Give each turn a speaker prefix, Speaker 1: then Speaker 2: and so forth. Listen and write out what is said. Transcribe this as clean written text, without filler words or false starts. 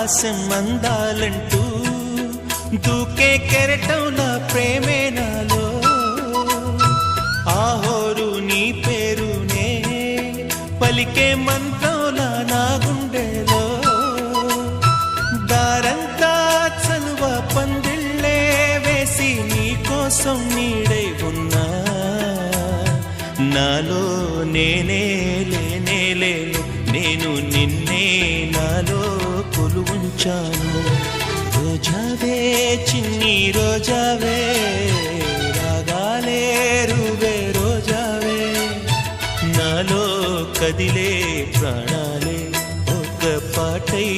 Speaker 1: ఆకాశం అందాలంటూ దూకే కెరటంలా ప్రేమే నాలో ఆహోరు నీ పేరునే పలికే మంత్రంలా నా గుండెలో దారంతా చలువ పందిళ్ళే వేసి నీ కోసం నీడై ఉన్నా నాలో నేనే లేనే లేను నేను నిన్నే నాలో కొలువుంచాను రోజావే చిన్ని రోజావే రాగాలే రువే రోజావే నాలో కదిలే ప్రాణాలే ఒక పాటై